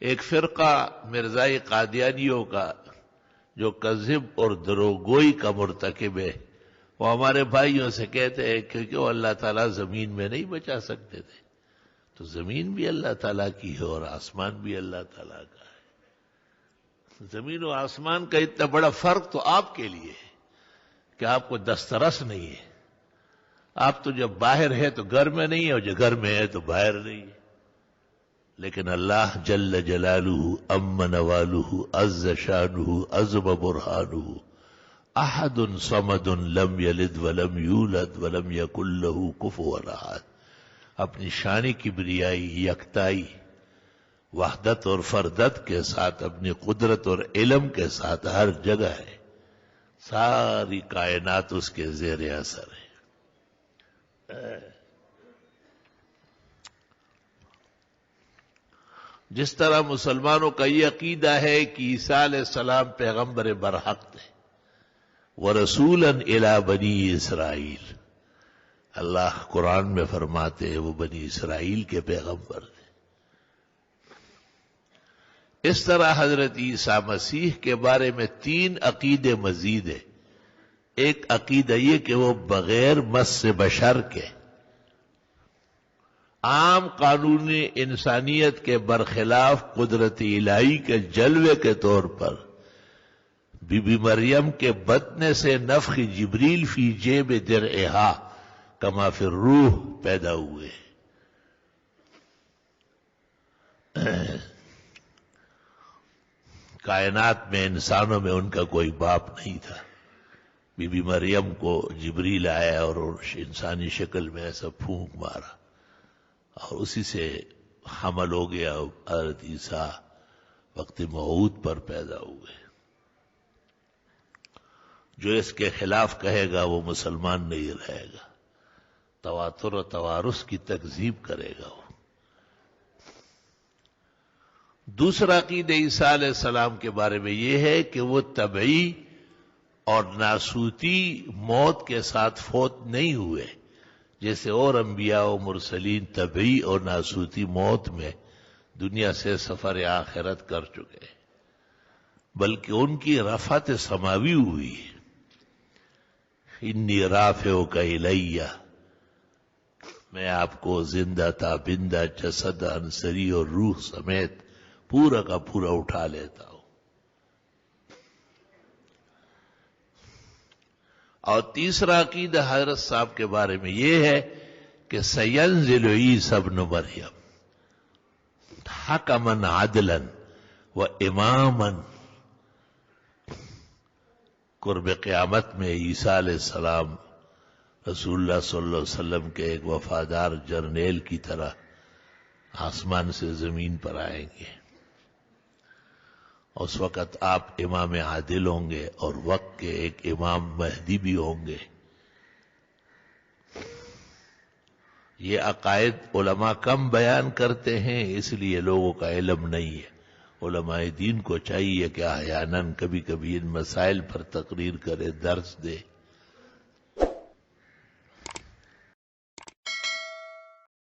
ایک فرقہ مرزائی قادیانیوں کا جو کذب اور دروغگوئی کا مرتکب ہے، وہ ہمارے بھائیوں سے کہتے ہیں کیونکہ وہ اللہ تعالیٰ زمین میں نہیں بچا سکتے تھے، تو زمین بھی اللہ تعالیٰ کی ہے اور آسمان بھی اللہ تعالیٰ کا ہے۔ زمین و آسمان کا اتنا بڑا فرق تو آپ کے لیے ہے کہ آپ کو دسترس نہیں ہے۔ آپ تو جب باہر ہے تو گھر میں نہیں ہے، اور جب گھر میں ہے تو باہر نہیں ہے، لیکن اللہ جل جلالہ عم نوالہ عز شانہ عظم برہانہ احد صمد لم یلد ولم یولد ولم یکن لہ کفوا احد، اپنی شان کبریائی، یکتائی، وحدت اور فردت کے ساتھ، اپنی قدرت اور علم کے ساتھ ہر جگہ ہے، ساری کائنات اس کے زیر اثر ہے۔ جس طرح مسلمانوں کا یہ عقیدہ ہے کہ عیسیٰ علیہ السلام پیغمبر برحق تھے، وَرَسُولًا إِلَىٰ بَنِي اسرائیل، اللہ قرآن میں فرماتے ہیں وہ بنی اسرائیل کے پیغمبر تھے، اس طرح حضرت عیسیٰ مسیح کے بارے میں 3 عقیدے مزید ہیں۔ ایک عقیدہ یہ کہ وہ بغیر مس بشر کے، عام قانون انسانیت کے برخلاف قدرت الہی کے جلوے کے طور پر بی بی مریم کے بطن سے نفخ جبریل فی جیب درعہا کما فی الروح پیدا ہوئے۔ کائنات میں، انسانوں میں ان کا کوئی باپ نہیں تھا۔ بی بی مریم کو جبریل آیا اور انسانی شکل میں ایسا پھونک مارا اور اسی سے حمل ہو گیا، حضرت عیسیٰ وقت موعود پر پیدا ہوئے۔ جو اس کے خلاف کہے گا وہ مسلمان نہیں رہے گا، تواتر و توارث کی تکذیب کرے گا وہ۔ دوسرا عقیدہ عیسیٰ علیہ السلام کے بارے میں یہ ہے کہ وہ طبعی اور ناسوتی موت کے ساتھ فوت نہیں ہوئے، جیسے اور انبیاء و مرسلین طبعی اور ناسوتی موت میں دنیا سے سفر آخرت کر چکے، بلکہ ان کی رفعت سماوی ہوئی۔ انی رافعک الیہ، میں آپ کو زندہ تابندہ جسد انصری اور روح سمیت پورا کا پورا اٹھا لیتا ہوں۔ اور تیسرا عقیدہ حضرت صاحب کے بارے میں یہ ہے کہ سینزل عیسی ابن مریم حکما عدلا و اماما، قرب قیامت میں عیسیٰ علیہ السلام رسول اللہ صلی اللہ علیہ وسلم کے ایک وفادار جرنیل کی طرح آسمان سے زمین پر آئیں گے۔ اس وقت آپ امام عادل ہوں گے اور وقت کے ایک امام مہدی بھی ہوں گے۔ یہ عقائد علماء کم بیان کرتے ہیں، اس لیے لوگوں کا علم نہیں ہے۔ علماء دین کو چاہیے کہ احیاناً کبھی کبھی ان مسائل پر تقریر کرے، درس دے۔